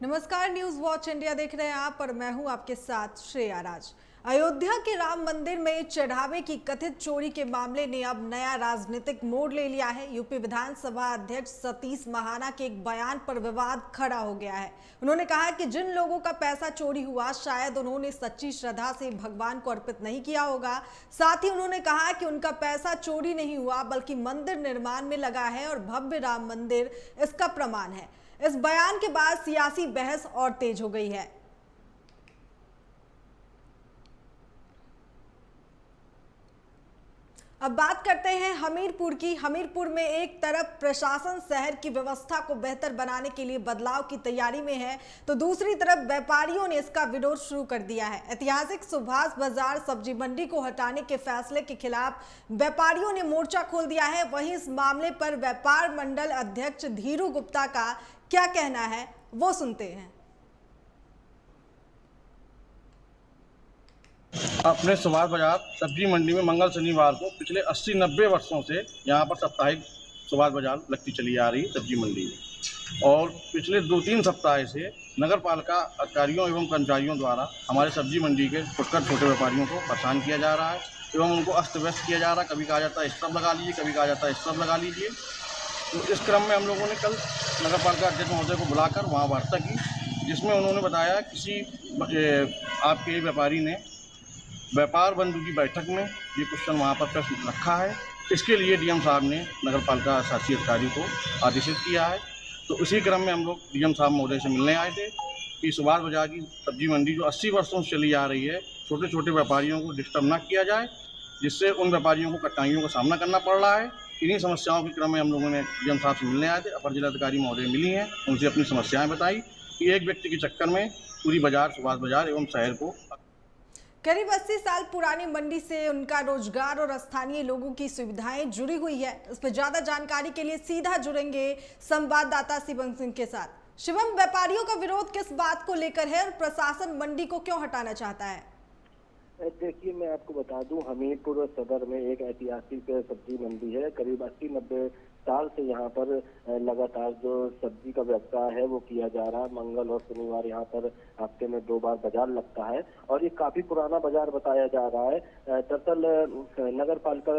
नमस्कार, news watch India देख रहे हैं आप और मैं हूं आपके साथ श्रेया राज। अयोध्या के राम मंदिर में चढ़ावे की कथित चोरी के मामले ने अब नया राजनीतिक मोड़ ले लिया है। यूपी विधानसभा अध्यक्ष सतीश महाना के एक बयान पर विवाद खड़ा हो गया है। उन्होंने कहा कि जिन लोगों का पैसा चोरी हुआ शायद उन्होंने सच्ची श्रद्धा से भगवान को अर्पित नहीं किया होगा। साथ ही उन्होंने कहा कि उनका पैसा चोरी नहीं हुआ बल्कि मंदिर निर्माण में लगा है और भव्य राम मंदिर इसका प्रमाण है। इस बयान के बाद सियासी बहस और तेज हो गई है। अब बात करते हैं हमीरपुर की। हमीरपुर में एक तरफ प्रशासन शहर की व्यवस्था को बेहतर बनाने के लिए बदलाव की तैयारी में है, तो दूसरी तरफ व्यापारियों ने इसका विरोध शुरू कर दिया है। ऐतिहासिक सुभाष बाजार सब्जी मंडी को हटाने के फैसले के खिलाफ व्यापारियों ने मोर्चा खोल दिया है। वहीं इस मामले पर व्यापार मंडल अध्यक्ष धीरू गुप्ता का क्या कहना है, वो सुनते हैं। अपने सुभाष बाजार सब्जी मंडी में मंगल शनिवार को पिछले 80-90 वर्षों से यहाँ पर साप्ताहिक सुभाष बाजार लगती चली आ रही सब्जी मंडी में, और पिछले 2-3 सप्ताह से नगर पालिका अधिकारियों एवं कर्मचारियों द्वारा हमारे सब्जी मंडी के फुटकर छोटे व्यापारियों को परेशान किया जा रहा है एवं उनको अस्त व्यस्त किया जा रहा है। कभी कहा जाता है स्टॉप लगा लीजिए, कभी कहा जाता है स्टॉप लगा लीजिए। तो इस क्रम में हम लोगों ने कल नगर पालिका अध्यक्ष महोदय को बुलाकर वहाँ वार्ता की, जिसमें उन्होंने बताया किसी आपके व्यापारी ने व्यापार बंधु की बैठक में ये क्वेश्चन वहाँ पर प्रश्न रखा है। इसके लिए डीएम साहब ने नगर पालिका शासी अधिकारी को आदेशित किया है। तो इसी क्रम में हम लोग डीएम साहब महोदय से मिलने आए थे कि सुभाष बाजार की सब्जी मंडी जो 80 वर्षों से चली आ रही है, छोटे छोटे व्यापारियों को डिस्टर्ब ना किया जाए, जिससे उन व्यापारियों को कठिनाइयों का सामना करना पड़ रहा है। इन्हीं समस्याओं के क्रम में हम लोगों ने डीएम साहब से मिलने आए थे। अपर जिलाधिकारी महोदय मिली हैं, उनसे अपनी समस्याएं बताई कि एक व्यक्ति के चक्कर में पूरी बाजार सुभाष बाजार एवं शहर को करीब 80 साल पुरानी मंडी से उनका रोजगार और स्थानीय लोगों की सुविधाएं जुड़ी हुई है। इस पर ज्यादा जानकारी के लिए सीधा जुड़ेंगे संवाददाता शिवम सिंह के साथ। शिवम, व्यापारियों का विरोध किस बात को लेकर है और प्रशासन मंडी को क्यों हटाना चाहता है? देखिए, मैं आपको बता दूं, हमीरपुर सदर में एक ऐतिहासिक सब्जी मंडी है। करीब 80-90 साल से यहाँ पर लगातार जो सब्जी का व्यवसाय है वो किया जा रहा है। मंगल और शनिवार यहाँ पर हफ्ते में 2 बार बाजार लगता है और ये काफी पुराना बाजार बताया जा रहा है। दरअसल नगर पालिका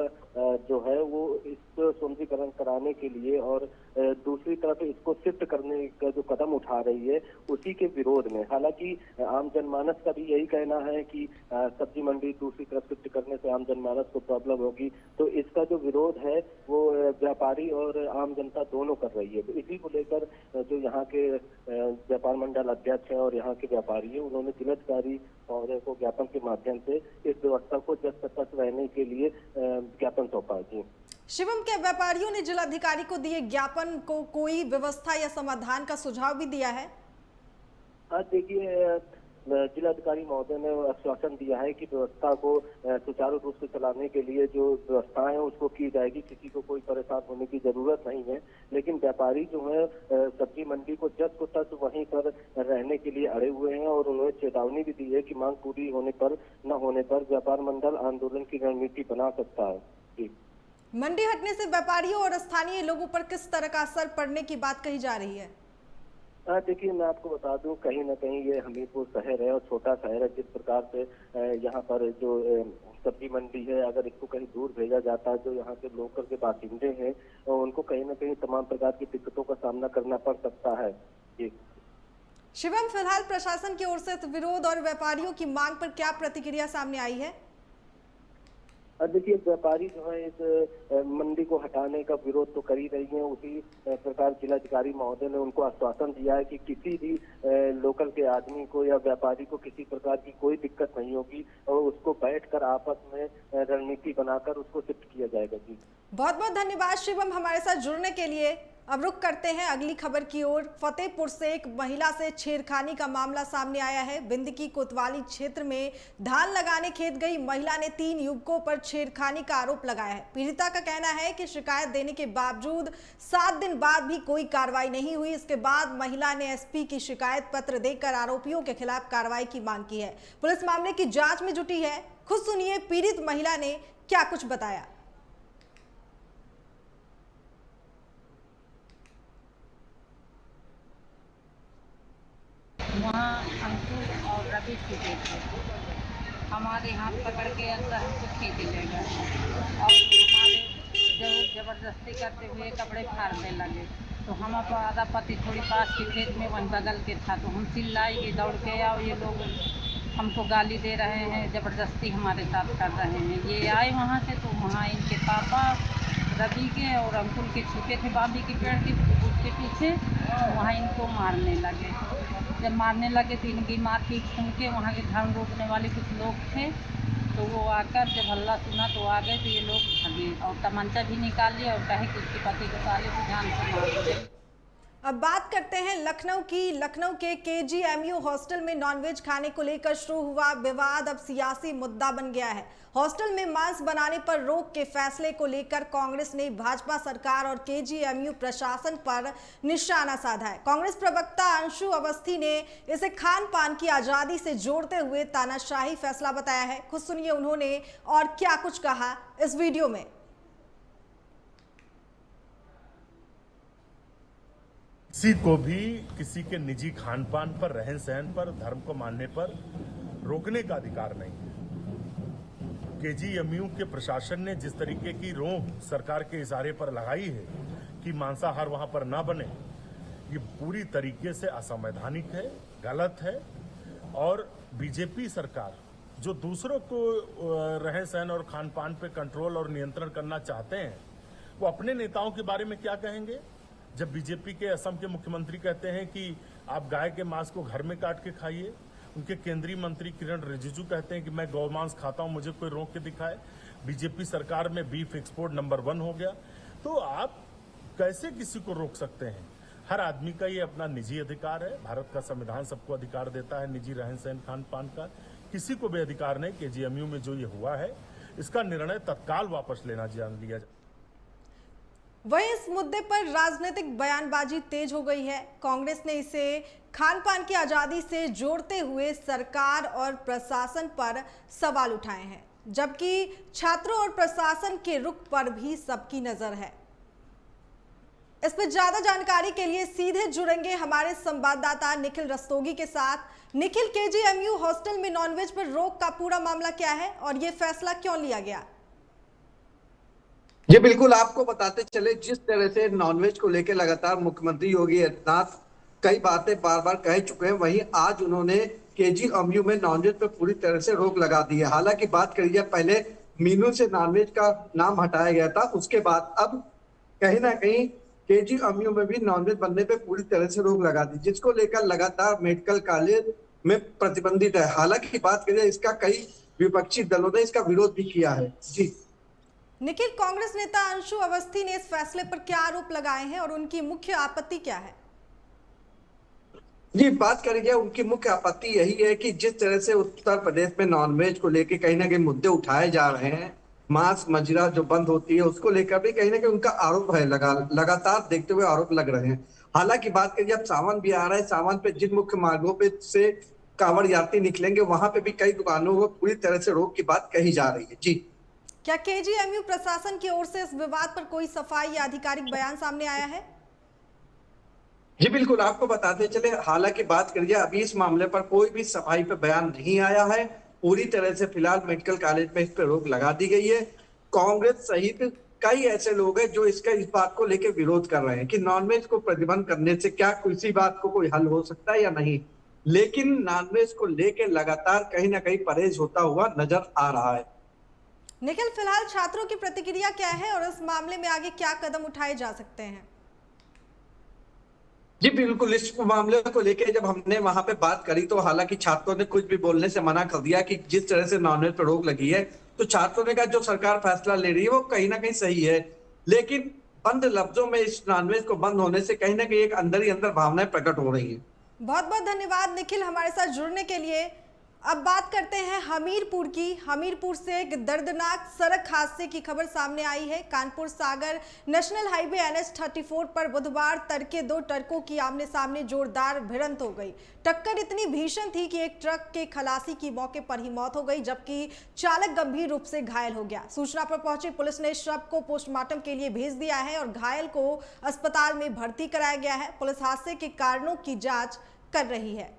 जो है वो इसको सौंदर्यीकरण कराने के लिए और दूसरी तरफ इसको शिफ्ट करने का जो कदम उठा रही है उसी के विरोध में। हालांकि आम जनमानस का भी यही कहना है कि सब्जी मंडी दूसरी तरफ शिफ्ट करने से आम जनमानस को प्रॉब्लम होगी, तो इसका जो विरोध है वो व्यापारी और आम जनता दोनों कर रही है। तो इसी को लेकर जो यहाँ के व्यापार मंडल अध्यक्ष हैं और यहाँ के व्यापारी हैं, उन्होंने जिलाधिकारी महोदय को ज्ञापन के माध्यम से इस व्यवस्था को जस तक रहने के लिए ज्ञापन सौंपा। जी शिवम, के व्यापारियों ने जिलाधिकारी को दिए ज्ञापन को कोई व्यवस्था या समाधान का सुझाव भी दिया है? देखिए, जिलाधिकारी महोदय ने आश्वासन दिया है कि व्यवस्था को सुचारू रूप से चलाने के लिए जो व्यवस्थाएं हैं उसको की जाएगी, किसी को कोई परेशान होने की जरूरत नहीं है। लेकिन व्यापारी जो है सब्जी मंडी को जस को तस वहीं पर रहने के लिए अड़े हुए हैं और उन्होंने चेतावनी भी दी है कि मांग पूरी होने पर न होने पर व्यापार मंडल आंदोलन की रणनीति बना सकता है। जी, मंडी हटने से व्यापारियों और स्थानीय लोगों पर किस तरह का असर पड़ने की बात कही जा रही है? देखिए, मैं आपको बता दूं, कहीं ना कहीं ये हमीरपुर शहर है और छोटा शहर है। जिस प्रकार से यहाँ पर जो सब्जी मंडी है, अगर इसको कहीं दूर भेजा जाता है, जो यहाँ के लोकल के बासिंदे हैं उनको कहीं ना कहीं तमाम प्रकार की दिक्कतों का सामना करना पड़ सकता है। जी शिवम, फिलहाल प्रशासन की ओर से विरोध और व्यापारियों की मांग पर क्या प्रतिक्रिया सामने आई है? देखिए, व्यापारी जो है इस मंडी को हटाने का विरोध तो कर ही रही है। उसी प्रकार जिलाधिकारी महोदय ने उनको आश्वासन दिया है कि किसी भी लोकल के आदमी को या व्यापारी को किसी प्रकार की कोई दिक्कत नहीं होगी और उसको बैठकर आपस में रणनीति बनाकर उसको शिफ्ट किया जाएगा। जी, बहुत बहुत धन्यवाद शिवम हमारे साथ जुड़ने के लिए। अब रुक करते हैं अगली खबर की ओर। फतेहपुर से एक महिला से छेड़खानी का मामला सामने आया है। बिंदकी कोतवाली क्षेत्र में धान लगाने खेत गई महिला ने 3 युवकों पर छेड़खानी का आरोप लगाया है। पीड़िता का कहना है कि शिकायत देने के बावजूद 7 दिन बाद भी कोई कार्रवाई नहीं हुई। इसके बाद महिला ने एसपी की शिकायत पत्र देकर आरोपियों के खिलाफ कार्रवाई की मांग की है। पुलिस मामले की जांच में जुटी है। खुद सुनिए पीड़ित महिला ने क्या कुछ बताया। वहाँ अंकुर और रवि छूटे थे। हमारे हाथ पकड़ के अंदर हमको खींच ले गए और हमारे ज़बरदस्ती करते हुए कपड़े फाड़ने लगे। तो हम आधा पति थोड़ी पास के खेत में वहीं बगल के था, तो हम चिल्लाई कि दौड़ के आओ, ये लोग हमको गाली दे रहे हैं, ज़बरदस्ती हमारे साथ कर रहे हैं। ये आए वहाँ से, तो वहाँ इनके पापा रवि के और अंकुल के छुपे थे बाबी के पेड़ के उसके पीछे, वहाँ इनको मारने लगे। जब मारने लगे तो इनकी मारपीट सुन के वहाँ के धर्म रोकने वाले कुछ लोग थे, तो वो आकर जब हल्ला सुना तो आ गए, तो ये लोग भागे और तमंचा भी निकाल लिया और कहे कि उसके पति को साले को जान से मार दिया। अब बात करते हैं लखनऊ की। लखनऊ के KGMU हॉस्टल में नॉनवेज खाने को लेकर शुरू हुआ विवाद अब सियासी मुद्दा बन गया है। हॉस्टल में मांस बनाने पर रोक के फैसले को लेकर कांग्रेस ने भाजपा सरकार और KGMU प्रशासन पर निशाना साधा है। कांग्रेस प्रवक्ता अंशु अवस्थी ने इसे खान पान की आजादी से जोड़ते हुए तानाशाही फैसला बताया है। खुद सुनिए उन्होंने और क्या कुछ कहा इस वीडियो में। किसी को भी किसी के निजी खान पान पर, रहन सहन पर, धर्म को मानने पर रोकने का अधिकार नहीं है। KGMU के प्रशासन ने जिस तरीके की रोक सरकार के इशारे पर लगाई है कि मांसाहार वहां पर ना बने, ये पूरी तरीके से असंवैधानिक है, गलत है। और बीजेपी सरकार जो दूसरों को रहन सहन और खान पान पे कंट्रोल और नियंत्रण करना चाहते हैं, वो अपने नेताओं के बारे में क्या कहेंगे? जब बीजेपी के असम के मुख्यमंत्री कहते हैं कि आप गाय के मांस को घर में काट के खाइए, उनके केंद्रीय मंत्री किरण रिजिजू कहते हैं कि मैं गौ मांस खाता हूं, मुझे कोई रोक के दिखाए। बीजेपी सरकार में बीफ एक्सपोर्ट नंबर 1 हो गया। तो आप कैसे किसी को रोक सकते हैं? हर आदमी का ये अपना निजी अधिकार है। भारत का संविधान सबको अधिकार देता है निजी रहन सहन खान पान का। किसी को भी अधिकार नहीं। KGMU में जो ये हुआ है, इसका निर्णय तत्काल वापस लिया जाए। वहीं इस मुद्दे पर राजनीतिक बयानबाजी तेज हो गई है। कांग्रेस ने इसे खान पान की आजादी से जोड़ते हुए सरकार और प्रशासन पर सवाल उठाए हैं, जबकि छात्रों और प्रशासन के रुख पर भी सबकी नजर है। इस पर ज्यादा जानकारी के लिए सीधे जुड़ेंगे हमारे संवाददाता निखिल रस्तोगी के साथ। निखिल, KGMU हॉस्टल में नॉनवेज पर रोक का पूरा मामला क्या है और ये फैसला क्यों लिया गया? जी बिल्कुल, आपको बताते चले, जिस तरह से नॉनवेज को लेकर लगातार मुख्यमंत्री योगी आदित्यनाथ कई बातें बार बार कह चुके हैं, वहीं आज उन्होंने KGMU में नॉनवेज पर पूरी तरह से रोक लगा दी है। हालांकि बात करी जाए, पहले मीनू से नॉनवेज का नाम हटाया गया था, उसके बाद अब कहीं ना कहीं KGMU में भी नॉनवेज बनने पे पूरी तरह से रोक लगा दी, जिसको लेकर लगातार मेडिकल कॉलेज में प्रतिबंधित है। हालांकि बात करिए, इसका कई विपक्षी दलों ने इसका विरोध भी किया है। जी निखिल, कांग्रेस नेता अंशु अवस्थी ने इस फैसले पर क्या आरोप लगाए हैं और उनकी मुख्य आपत्ति क्या है? जी, बात करेंगे, उनकी मुख्य आपत्ति यही है कि जिस तरह से उत्तर प्रदेश में नॉनवेज को लेकर कहीं ना कहीं मुद्दे उठाए जा रहे हैं, मांस मदिरा जो बंद होती है उसको लेकर भी कहीं ना कहीं उनका आरोप है, लगातार देखते हुए आरोप लग रहे हैं। हालांकि बात करिए, अब सावन भी आ रहा है, सावन पे जिन मुख्य मार्गों पे से कांवड़ यात्री निकलेंगे, वहां पे भी कई दुकानों को पूरी तरह से रोक की बात कही जा रही है। जी, क्या KGMU प्रशासन की ओर से इस विवाद पर कोई सफाई या आधिकारिक बयान सामने आया है? जी बिल्कुल, आपको बताते चले, हालांकि बात करिए, अभी इस मामले पर कोई भी सफाई पे बयान नहीं आया है। पूरी तरह से फिलहाल मेडिकल कॉलेज में इस पर रोक लगा दी गई है। कांग्रेस सहित कई ऐसे लोग हैं जो इस बात को लेकर विरोध कर रहे हैं कि नॉनवेज को प्रतिबंध करने से क्या किसी बात को कोई हल हो सकता है या नहीं, लेकिन नॉनवेज को लेकर लगातार कहीं ना कहीं परहेज होता हुआ नजर आ रहा है। निखिल, फिलहाल छात्रों की प्रतिक्रिया क्या है और इस मामले में आगे क्या कदम उठाए जा सकते हैं? जी बिल्कुल, इस मामले को लेकर जब हमने वहां पे बात करी तो हालांकि छात्रों ने कुछ भी बोलने से मना कर दिया कि जिस तरह से नॉनवेज पर रोक लगी है, तो छात्रों ने कहा जो सरकार फैसला ले रही है वो कहीं ना कहीं सही है, लेकिन बंद लफ्जों में इस नॉनवेज को बंद होने से कहीं ना कहीं एक अंदर ही अंदर भावनाएं प्रकट हो रही है। बहुत बहुत धन्यवाद निखिल हमारे साथ जुड़ने के लिए। अब बात करते हैं हमीरपुर की। हमीरपुर से एक दर्दनाक सड़क हादसे की खबर सामने आई है। कानपुर सागर नेशनल हाईवे NH-34 पर बुधवार तड़के 2 ट्रकों की आमने सामने जोरदार भिड़ंत हो गई। टक्कर इतनी भीषण थी कि एक ट्रक के खलासी की मौके पर ही मौत हो गई, जबकि चालक गंभीर रूप से घायल हो गया। सूचना पर पहुंची पुलिस ने शव को पोस्टमार्टम के लिए भेज दिया है और घायल को अस्पताल में भर्ती कराया गया है। पुलिस हादसे के कारणों की जाँच कर रही है।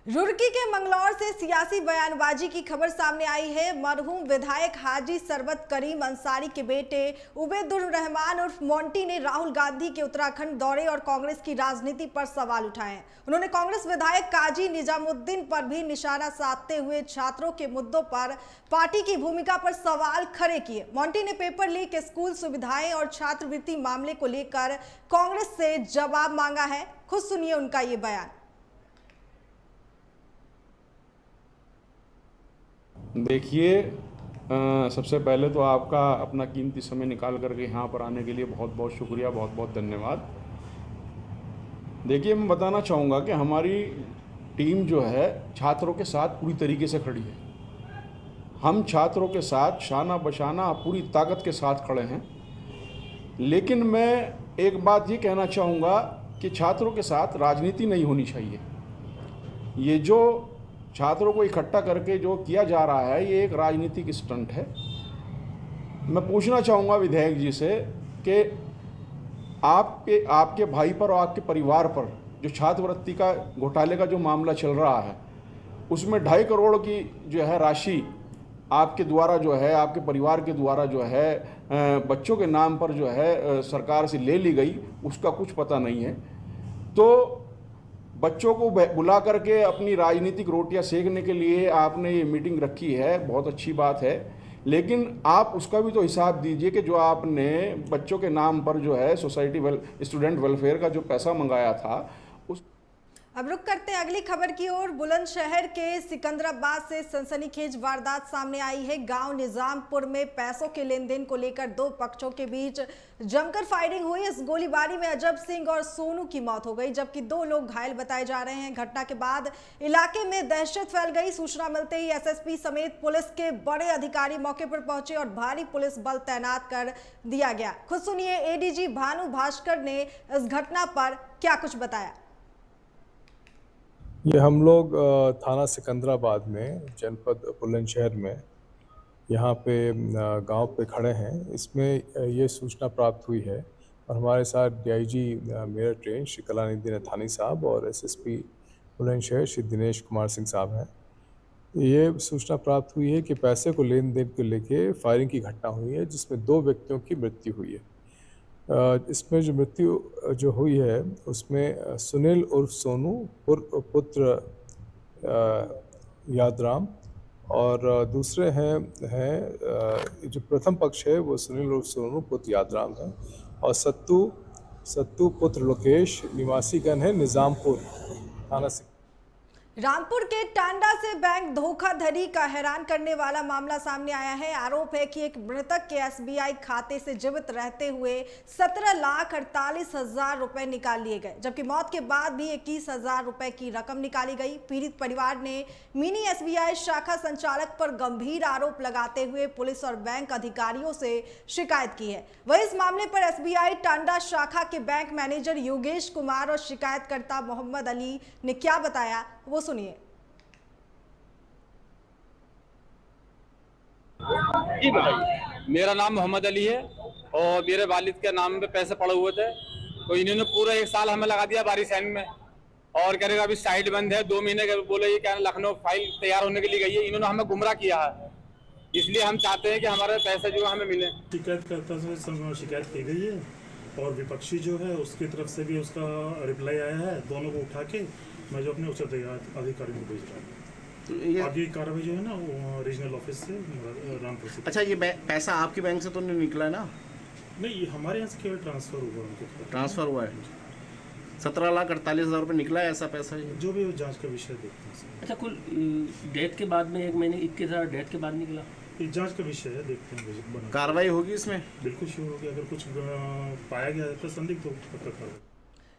रुड़की के मंगलौर से सियासी बयानबाजी की खबर सामने आई है। मरहूम विधायक हाजी सरबत करीम अंसारी के बेटे उबैदुर रहमान उर्फ मोंटी ने राहुल गांधी के उत्तराखंड दौरे और कांग्रेस की राजनीति पर सवाल उठाए हैं। उन्होंने कांग्रेस विधायक काजी निजामुद्दीन पर भी निशाना साधते हुए छात्रों के मुद्दों पर पार्टी की भूमिका पर सवाल खड़े किए। मोंटी ने पेपर लीक, स्कूल सुविधाएं और छात्रवृत्ति मामले को लेकर कांग्रेस से जवाब मांगा है। खुद सुनिए उनका ये बयान। देखिए, सबसे पहले तो आपका अपना कीमती समय निकाल करके यहाँ पर आने के लिए बहुत बहुत शुक्रिया, बहुत बहुत धन्यवाद। देखिए, मैं बताना चाहूँगा कि हमारी टीम जो है छात्रों के साथ पूरी तरीके से खड़ी है। हम छात्रों के साथ शाना बशाना पूरी ताकत के साथ खड़े हैं। लेकिन मैं एक बात ये कहना चाहूँगा कि छात्रों के साथ राजनीति नहीं होनी चाहिए। ये जो छात्रों को इकट्ठा करके जो किया जा रहा है, ये एक राजनीतिक स्टंट है। मैं पूछना चाहूँगा विधायक जी से कि आपके भाई पर और आपके परिवार पर जो छात्रवृत्ति का घोटाले का जो मामला चल रहा है, उसमें 2.5 करोड़ की जो है राशि आपके द्वारा जो है, आपके परिवार के द्वारा जो है बच्चों के नाम पर जो है सरकार से ले ली गई, उसका कुछ पता नहीं है। तो बच्चों को बुला करके अपनी राजनीतिक रोटियां सेकने के लिए आपने ये मीटिंग रखी है, बहुत अच्छी बात है। लेकिन आप उसका भी तो हिसाब दीजिए कि जो आपने बच्चों के नाम पर जो है सोसाइटी स्टूडेंट वेलफेयर का जो पैसा मंगाया था उस। अब रुक करते हैं अगली खबर की ओर। बुलंदशहर के सिकंदराबाद से सनसनीखेज वारदात सामने आई है। गांव निजामपुर में पैसों के लेन देन को लेकर 2 पक्षों के बीच जमकर फायरिंग हुई। इस गोलीबारी में अजब सिंह और सोनू की मौत हो गई, जबकि 2 लोग घायल बताए जा रहे हैं। घटना के बाद इलाके में दहशत फैल गई। सूचना मिलते ही एसएसपी समेत पुलिस के बड़े अधिकारी मौके पर पहुंचे और भारी पुलिस बल तैनात कर दिया गया। खुद सुनिए एडीजी भानु भास्कर ने इस घटना पर क्या कुछ बताया। ये हम लोग थाना सिकंदराबाद में जनपद बुलंदशहर में यहाँ पे गांव पे खड़े हैं। इसमें ये सूचना प्राप्त हुई है और हमारे साथ डीआईजी मेरठ रेंज श्री कलानिधि नथानी साहब और एसएसपी बुलंदशहर श्री दिनेश कुमार सिंह साहब हैं। ये सूचना प्राप्त हुई है कि पैसे को लेन देन को लेके फायरिंग की घटना हुई है, जिसमें 2 व्यक्तियों की मृत्यु हुई है। इसमें जो मृत्यु जो हुई है उसमें सुनील उर्फ सोनू पुत्र यादराम और दूसरे हैं जो प्रथम पक्ष है वो सुनील उर्फ सोनू पुत्र यादराम है और सत्तू पुत्र लोकेश निवासीगण है निजामपुर थाना से। रामपुर के टांडा से बैंक धोखाधड़ी का हैरान करने वाला मामला सामने आया है। आरोप है कि एक मृतक के एसबीआई खाते से जीवित रहते हुए 17,48,000 रुपए निकाल लिए गए, जबकि मौत के बाद भी 21,000 रुपए की रकम निकाली गई। पीड़ित परिवार ने मिनी एसबीआई शाखा संचालक पर गंभीर आरोप लगाते हुए पुलिस और बैंक अधिकारियों से शिकायत की है। वहीं इस मामले पर एसबीआई टांडा शाखा के बैंक मैनेजर योगेश कुमार और शिकायतकर्ता मोहम्मद अली ने क्या बताया, वो सुनिए। जी बताइए। मेरा नाम मोहम्मद अली है और मेरे वालिद के नाम पे पैसे पड़े हुए थे, तो इन्होंने पूरा 1 साल हमें लगा दिया बारिश एंड में और कह रहे अभी साइड बंद है 2 महीने के, बोले ये क्या लखनऊ फाइल तैयार होने के लिए गई है। इन्होंने हमें गुमराह किया है, इसलिए हम चाहते हैं कि हमारे पैसे जो हमें मिले। शिकायतकर्ता से शिकायत की गई है और विपक्षी जो है उसकी तरफ से भी उसका रिप्लाई आया है। दोनों को उठा के मैं जो अपने उच्च अधिकारी को भेज रहा हूँ। तो आगे कार्रवाई जो है ना वो रीजनल ऑफिस से रामपुर से। अच्छा, ये पैसा आपके बैंक से तो नहीं निकला है ना? नहीं, हमारे यहाँ से केवल ट्रांसफर हुआ, उनको ट्रांसफर हुआ है। 17,48,000 रुपये निकला है, ऐसा पैसा है? जो भी जांच का विषय देखते हैं। अच्छा, कुल डेट के बाद में 1 महीने 21,000 डेट के बाद निकला, ये जांच का विषय है, देखते हैं। कार्रवाई होगी इसमें? बिल्कुल शुरू होगी, अगर कुछ पाया गया तो संदिग्ध तो पक्का कार्रवाई।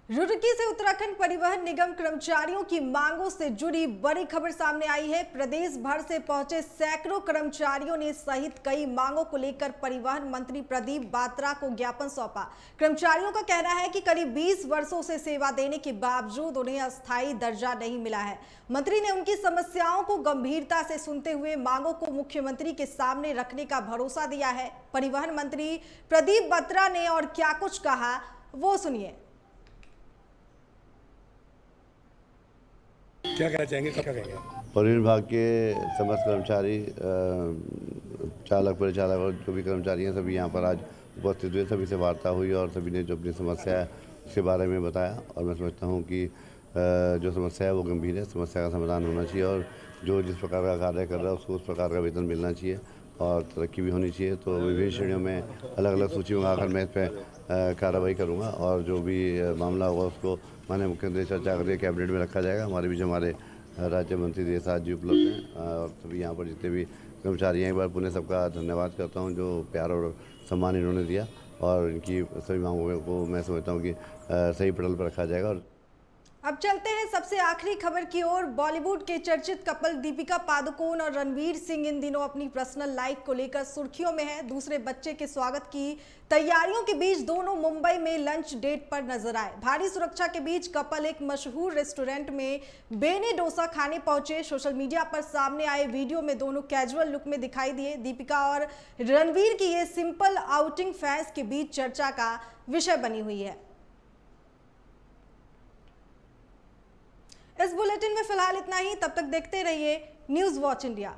रुड़की से उत्तराखंड परिवहन निगम कर्मचारियों की मांगों से जुड़ी बड़ी खबर सामने आई है। प्रदेश भर से पहुंचे सैकड़ों कर्मचारियों ने सहित कई मांगों को लेकर परिवहन मंत्री प्रदीप बात्रा को ज्ञापन सौंपा। कर्मचारियों का कहना है कि करीब 20 वर्षों से सेवा देने के बावजूद उन्हें अस्थायी दर्जा नहीं मिला है। मंत्री ने उनकी समस्याओं को गंभीरता से सुनते हुए मांगों को मुख्यमंत्री के सामने रखने का भरोसा दिया है। परिवहन मंत्री प्रदीप बात्रा ने और क्या कुछ कहा, वो सुनिए। क्या कहना चाहेंगे, क्या कहेंगे? परिवहन विभाग के समस्त कर्मचारी, चालक, परिचालक और जो भी कर्मचारी हैं सभी यहाँ पर आज उपस्थित हुए। सभी से वार्ता हुई और सभी ने जो अपनी समस्या है उसके बारे में बताया और मैं समझता हूँ कि जो समस्या है वो गंभीर है। समस्या का समाधान होना चाहिए और जो जिस प्रकार का कार्य कर रहा है उसको उस प्रकार का वेतन मिलना चाहिए और तरक्की भी होनी चाहिए। तो विभिन्न श्रेणियों में अलग अलग सूची मंगाकर मैं इस पर कार्रवाई करूँगा और जो भी मामला होगा उसको माननीय मुख्यमंत्री चर्चा करके कैबिनेट में रखा जाएगा। हमारे बीच हमारे राज्य मंत्री देसाज जी उपलब्ध हैं और सभी यहाँ पर जितने भी कर्मचारी हैं, एक बार पुनः सबका धन्यवाद करता हूँ जो प्यार और सम्मान इन्होंने दिया और इनकी सभी मांगों को मैं समझता हूँ कि सही पटल पर रखा जाएगा। और अब चलते हैं सबसे आखिरी खबर की ओर। बॉलीवुड के चर्चित कपल दीपिका पादुकोण और रणवीर सिंह इन दिनों अपनी पर्सनल लाइफ को लेकर सुर्खियों में हैं। दूसरे बच्चे के स्वागत की तैयारियों के बीच दोनों मुंबई में लंच डेट पर नजर आए। भारी सुरक्षा के बीच कपल एक मशहूर रेस्टोरेंट में बेने डोसा खाने पहुंचे। सोशल मीडिया पर सामने आए वीडियो में दोनों कैजुअल लुक में दिखाई दिए। दीपिका और रणवीर की ये सिंपल आउटिंग फैंस के बीच चर्चा का विषय बनी हुई है। इस बुलेटिन में फिलहाल इतना ही। तब तक देखते रहिए न्यूज़ वॉच इंडिया।